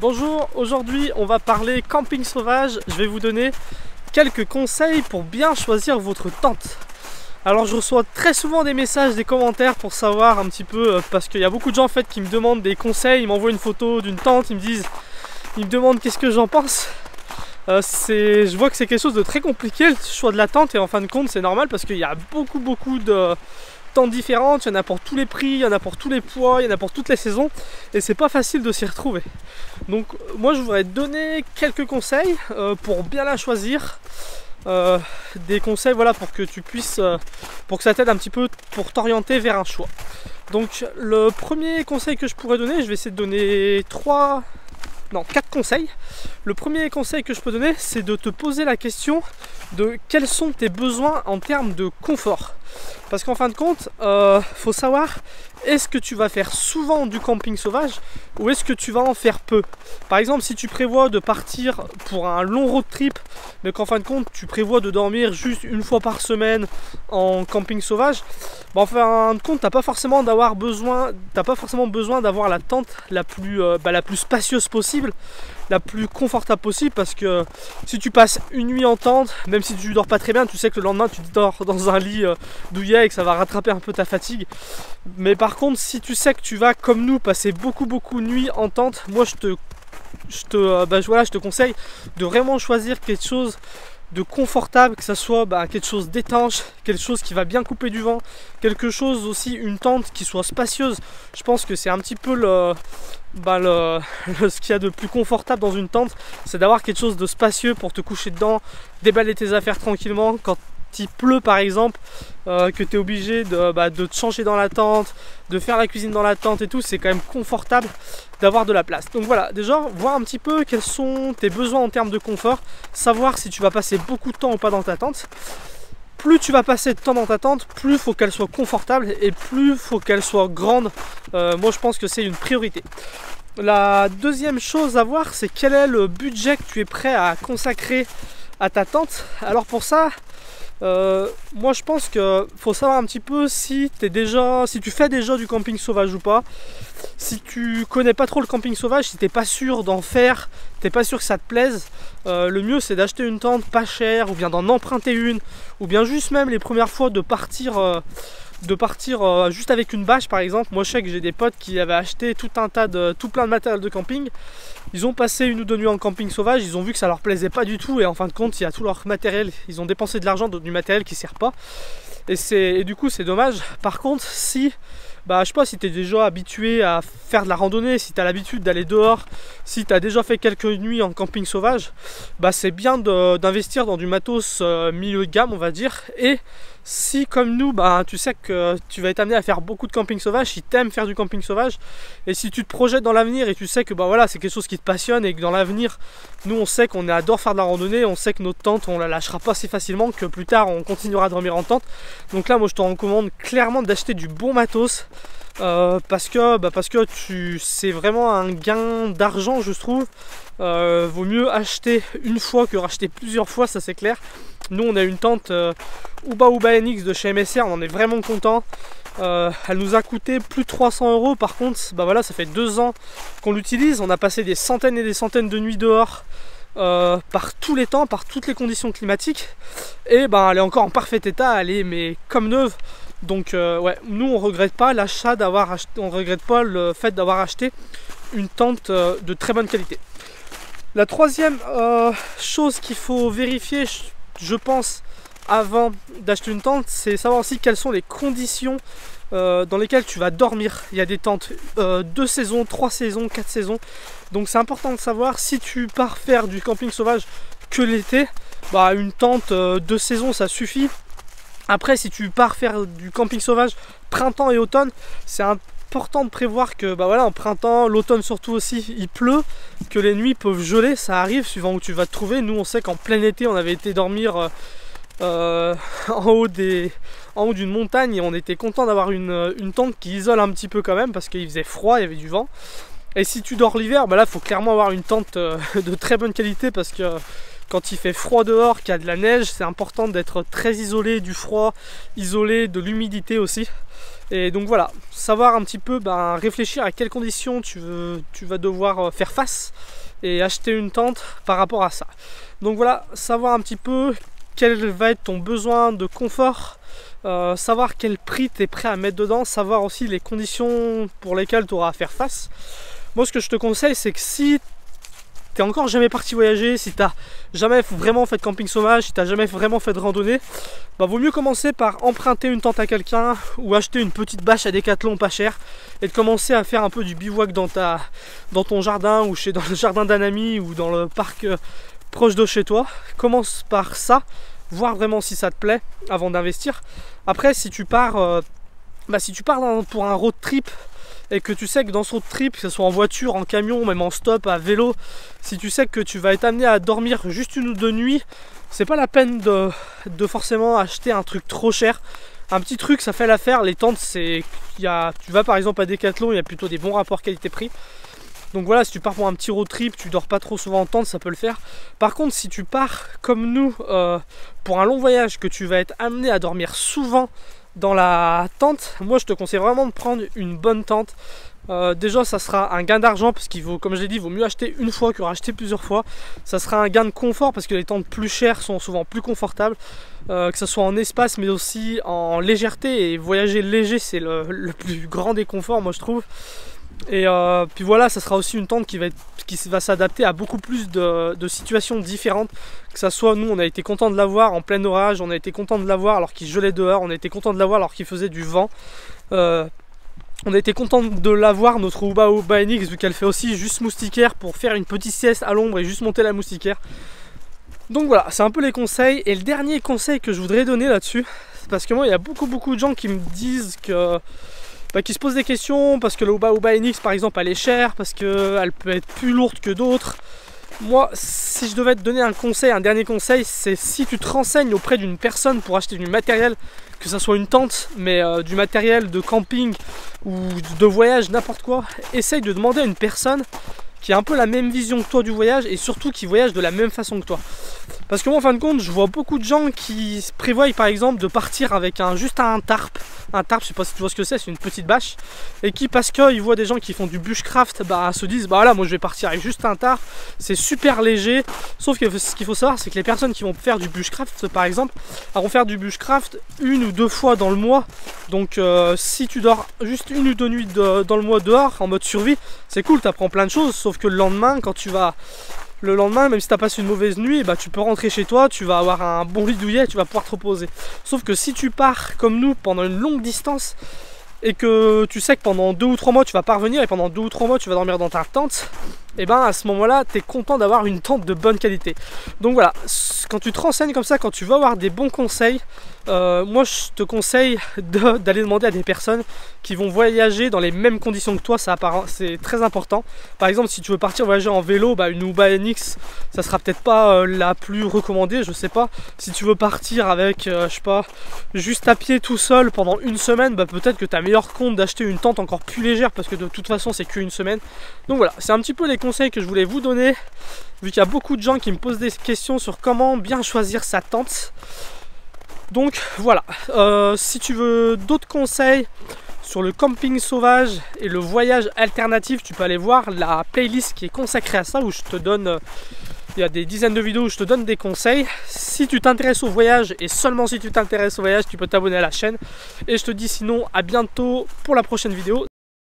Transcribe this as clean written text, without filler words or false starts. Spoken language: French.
Bonjour, aujourd'hui on va parler camping sauvage. Je vais vous donner quelques conseils pour bien choisir votre tente. Alors je reçois très souvent des messages, des commentaires pour savoir un petit peu, parce qu'il y a beaucoup de gens en fait qui me demandent des conseils, ils m'envoient une photo d'une tente, ils me demandent qu'est-ce que j'en pense. Je vois que c'est quelque chose de très compliqué le choix de la tente, et en fin de compte c'est normal parce qu'il y a beaucoup de tentes différentes, il y en a pour tous les prix, il y en a pour tous les poids, il y en a pour toutes les saisons, et c'est pas facile de s'y retrouver. Donc moi je voudrais te donner quelques conseils pour bien la choisir, des conseils voilà pour que tu puisses, pour que ça t'aide un petit peu pour t'orienter vers un choix. Donc le premier conseil que je pourrais donner, je vais essayer de donner 4 conseils. Le premier conseil que je peux donner, c'est de te poser la question de quels sont tes besoins en termes de confort. Parce qu'en fin de compte, faut savoir, est-ce que tu vas faire souvent du camping sauvage ou est-ce que tu vas en faire peu? Par exemple, si tu prévois de partir pour un long road trip, mais qu'en fin de compte tu prévois de dormir juste une fois par semaine en camping sauvage, en fin de compte t'as pas forcément besoin d'avoir la tente la plus spacieuse possible, la plus confortable possible, parce que si tu passes une nuit en tente, même si tu dors pas très bien, tu sais que le lendemain tu dors dans un lit douillet et que ça va rattraper un peu ta fatigue. Mais par contre, si tu sais que tu vas comme nous passer beaucoup de nuits en tente, moi je te conseille de vraiment choisir quelque chose de confortable, que ça soit quelque chose d'étanche, quelque chose qui va bien couper du vent, quelque chose aussi, une tente qui soit spacieuse. Je pense que c'est un petit peu ce qu'il y a de plus confortable dans une tente, c'est d'avoir quelque chose de spacieux pour te coucher dedans, déballer tes affaires tranquillement. Quand il pleut par exemple, que tu es obligé de te changer dans la tente, de faire la cuisine dans la tente et tout, c'est quand même confortable d'avoir de la place. Donc voilà, déjà voir un petit peu quels sont tes besoins en termes de confort, savoir si tu vas passer beaucoup de temps ou pas dans ta tente. Plus tu vas passer de temps dans ta tente, plus il faut qu'elle soit confortable et plus il faut qu'elle soit grande. Moi je pense que c'est une priorité. La deuxième chose à voir, c'est quel est le budget que tu es prêt à consacrer à ta tente. Alors pour ça, moi je pense que faut savoir un petit peu si tu fais déjà du camping sauvage ou pas. Si tu connais pas trop le camping sauvage, si t'es pas sûr d'en faire, t'es pas sûr que ça te plaise, le mieux c'est d'acheter une tente pas chère, ou bien d'en emprunter une, ou bien juste même les premières fois de partir juste avec une bâche par exemple. Moi je sais que j'ai des potes qui avaient acheté tout plein de matériel de camping. Ils ont passé une ou deux nuits en camping sauvage, ils ont vu que ça leur plaisait pas du tout, et en fin de compte il y a tout leur matériel, ils ont dépensé de l'argent du matériel qui sert pas, et du coup c'est dommage. Par contre, si je sais pas, si tu es déjà habitué à faire de la randonnée, si tu as l'habitude d'aller dehors, si tu as déjà fait quelques nuits en camping sauvage, c'est bien d'investir dans du matos milieu de gamme on va dire. Et si comme nous, tu sais que tu vas être amené à faire beaucoup de camping sauvage, si tu aimes faire du camping sauvage, et si tu te projettes dans l'avenir et tu sais que c'est quelque chose qui te passionne, et que dans l'avenir, nous on sait qu'on adore faire de la randonnée, on sait que notre tente on la lâchera pas si facilement, que plus tard on continuera à dormir en tente. Donc là moi je te recommande clairement d'acheter du bon matos, parce que c'est vraiment un gain d'argent je trouve. Vaut mieux acheter une fois que racheter plusieurs fois, ça c'est clair. Nous on a une tente Uba NX de chez MSR, on en est vraiment content. Elle nous a coûté plus de 300 €. Par contre ça fait 2 ans qu'on l'utilise, on a passé des centaines et des centaines de nuits dehors, par tous les temps, par toutes les conditions climatiques, et elle est encore en parfait état, elle est comme neuve. Donc nous on regrette pas on regrette pas le fait d'avoir acheté une tente de très bonne qualité. La troisième chose qu'il faut vérifier, je pense, avant d'acheter une tente, c'est savoir aussi quelles sont les conditions dans lesquelles tu vas dormir. Il y a des tentes 2 saisons, 3 saisons, 4 saisons, donc c'est important de savoir. Si tu pars faire du camping sauvage que l'été, une tente 2 saisons ça suffit. Après, si tu pars faire du camping sauvage printemps et automne, c'est important de prévoir que en printemps, l'automne surtout aussi, il pleut, que les nuits peuvent geler, ça arrive suivant où tu vas te trouver. Nous on sait qu'en plein été on avait été dormir en haut d'une montagne, et on était content d'avoir une tente qui isole un petit peu quand même, parce qu'il faisait froid, il y avait du vent. Et si tu dors l'hiver, là il faut clairement avoir une tente de très bonne qualité, parce que quand il fait froid dehors, qu'il y a de la neige, c'est important d'être très isolé du froid, isolé de l'humidité aussi. Et donc voilà, savoir un petit peu, réfléchir à quelles conditions tu vas devoir faire face et acheter une tente par rapport à ça. Donc voilà, savoir un petit peu quel va être ton besoin de confort, savoir quel prix tu es prêt à mettre dedans, savoir aussi les conditions pour lesquelles tu auras à faire face. Moi ce que je te conseille, c'est que si t'es encore jamais parti voyager, si t'as jamais vraiment fait de camping sauvage, si t'as jamais vraiment fait de randonnée, vaut mieux commencer par emprunter une tente à quelqu'un ou acheter une petite bâche à Decathlon pas cher et de commencer à faire un peu du bivouac dans ton jardin ou dans le jardin d'un ami ou dans le parc proche de chez toi. Commence par ça, voir vraiment si ça te plaît avant d'investir. Après si tu pars, pour un road trip et que tu sais que dans ce road trip, que ce soit en voiture, en camion, même en stop, à vélo, si tu sais que tu vas être amené à dormir juste 1 ou 2 nuits, c'est pas la peine de forcément acheter un truc trop cher. Un petit truc, ça fait l'affaire. Les tentes, tu vas par exemple à Decathlon, il y a plutôt des bons rapports qualité-prix. Donc voilà, si tu pars pour un petit road trip, tu dors pas trop souvent en tente, ça peut le faire. Par contre, si tu pars comme nous pour un long voyage, que tu vas être amené à dormir souvent dans la tente, moi je te conseille vraiment de prendre une bonne tente. Déjà ça sera un gain d'argent parce qu'il vaut, comme je l'ai dit, il vaut mieux acheter une fois que racheter plusieurs fois. Ça sera un gain de confort parce que les tentes plus chères sont souvent plus confortables, que ce soit en espace mais aussi en légèreté, et voyager léger c'est le plus grand des conforts, moi je trouve. Et puis voilà, ça sera aussi une tente qui va s'adapter à beaucoup plus de situations différentes. Que ça soit, nous on a été content de l'avoir en plein orage, on a été content de l'avoir alors qu'il gelait dehors, on a été content de l'avoir alors qu'il faisait du vent. On a été content de l'avoir, notre Uba NX, vu qu'elle fait aussi juste moustiquaire pour faire une petite sieste à l'ombre et juste monter la moustiquaire. Donc voilà, c'est un peu les conseils. Et le dernier conseil que je voudrais donner là-dessus, parce que moi il y a beaucoup de gens qui me disent que qui se posent des questions parce que le Uba NX par exemple elle est chère, parce qu'elle peut être plus lourde que d'autres. Moi, si je devais te donner un dernier conseil, c'est si tu te renseignes auprès d'une personne pour acheter du matériel, que ce soit une tente, mais du matériel de camping ou de voyage, n'importe quoi, essaye de demander à une personne qui a un peu la même vision que toi du voyage et surtout qui voyage de la même façon que toi. Parce que moi en fin de compte je vois beaucoup de gens qui prévoient par exemple de partir avec juste un tarp. Un tarp, je sais pas si tu vois ce que c'est une petite bâche. Et qui, parce qu'ils voient des gens qui font du bushcraft, se disent voilà, moi je vais partir avec juste un tarp, c'est super léger. Sauf que ce qu'il faut savoir, c'est que les personnes qui vont faire du bushcraft par exemple, elles vont faire du bushcraft 1 ou 2 fois dans le mois. Donc si tu dors juste 1 ou 2 nuits dans le mois dehors en mode survie, c'est cool, tu apprends plein de choses. Sauf que le lendemain, même si tu as passé une mauvaise nuit, tu peux rentrer chez toi, tu vas avoir un bon lit douillet, tu vas pouvoir te reposer. Sauf que si tu pars comme nous pendant une longue distance et que tu sais que pendant 2 ou 3 mois tu vas pas revenir et pendant 2 ou 3 mois tu vas dormir dans ta tente, et à ce moment là tu es content d'avoir une tente de bonne qualité. Donc voilà, quand tu te renseignes comme ça, quand tu vas avoir des bons conseils, moi je te conseille d'aller demander à des personnes qui vont voyager dans les mêmes conditions que toi, c'est très important. Par exemple si tu veux partir voyager en vélo, une Uba NX ça sera peut-être pas la plus recommandée, je sais pas. Si tu veux partir avec je sais pas, juste à pied tout seul pendant une semaine, peut-être que tu as meilleur compte d'acheter une tente encore plus légère parce que de toute façon c'est qu'une semaine. Donc voilà, c'est un petit peu les conseils que je voulais vous donner, vu qu'il y a beaucoup de gens qui me posent des questions sur comment bien choisir sa tente. Donc voilà, si tu veux d'autres conseils sur le camping sauvage et le voyage alternatif, tu peux aller voir la playlist qui est consacrée à ça, où je te donne, il y a des dizaines de vidéos où je te donne des conseils. Si tu t'intéresses au voyage, et seulement si tu t'intéresses au voyage, tu peux t'abonner à la chaîne. Et je te dis sinon à bientôt pour la prochaine vidéo.